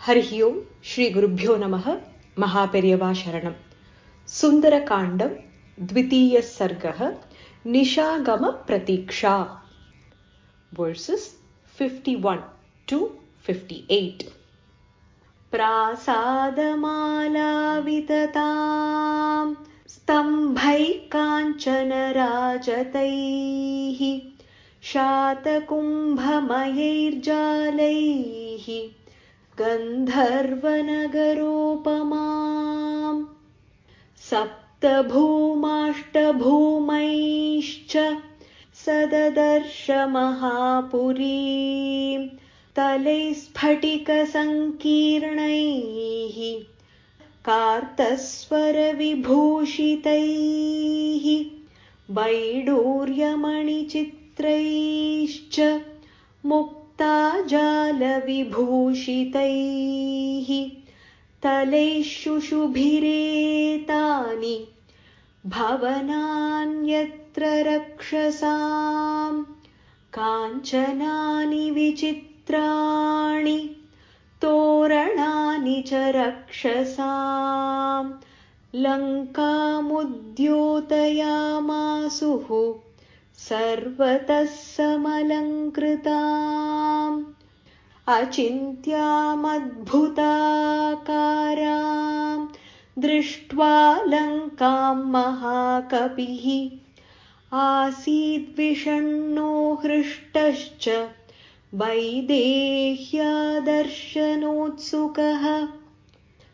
हरिः ओं श्रीगुरुभ्यो नमः। महापेरियवा शरणं। सुन्दरकाण्डं द्वितीयः सर्गः निशागमप्रतीक्षा वर्सेस् 51 to 58। प्रासादमालाविततां स्तम्भैः काञ्चनराजतैः शातकुम्भमयैर्जालैः गन्धर्वनगरोपमां सप्तभूमाष्टभूमैश्च सददर्श महापुरीं तलैस्फटिकसङ्कीर्णैः कार्तस्वरविभूषितैः वैडूर्यमणिचित्रैश्च मुक्ताजालविभूषितैः तलैः शुशुभिरेतानि भवनान्यत्र रक्षसां काञ्चनानि विचित्राणि तोरणानि च रक्षसां लङ्कामुद्योतयामासुः सर्वतः समलङ्कृताम् अचिन्त्यामद्भुताकारां दृष्ट्वा लङ्कां महाकपिः आसीद्विषण्णो हृष्टश्च वैदेह्यादर्शनोत्सुकः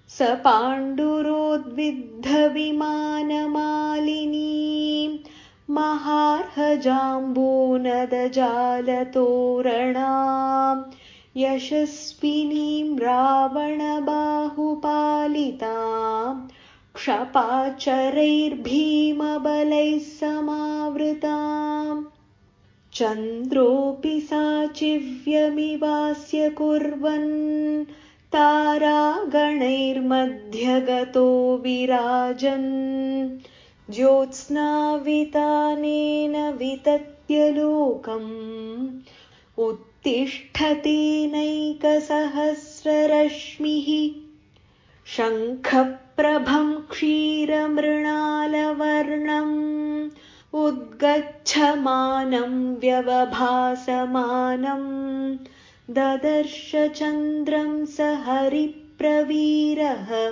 स पाण्डुरोद्विद्धविमानमालिनीं महार्हजाम्बूनदजालतोरणां यशस्विनीं रावणबाहुपालितां क्षपाचरैर्भीमबलैः समावृताम् चन्द्रोऽपि साचिव्यमिवास्य कुर्वन् तारागणैर्मध्यगतो विराजन् ज्योत्स्नावितानेन वितत्य लोकम् उत्तिष्ठतेनैकसहस्ररश्मिः शङ्खप्रभं क्षीरमृणालवर्णम् उद्गच्छमानं व्यवभासमानं ददर्श चन्द्रं स हरिप्रवीरः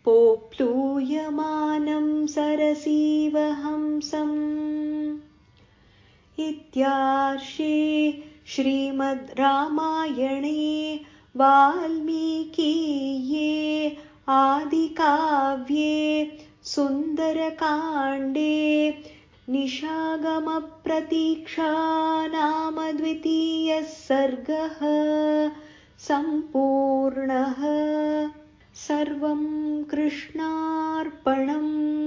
पोप्लूयमानं सरसीवहंसम्। इत्यार्षे श्रीमद् रामायणे वाल्मीकीये आदिकाव्ये सुन्दरकाण्डे निशागमप्रतीक्षा नाम द्वितीयः सर्गः सम्पूर्णः। सर्वं कृष्णार्पणम्।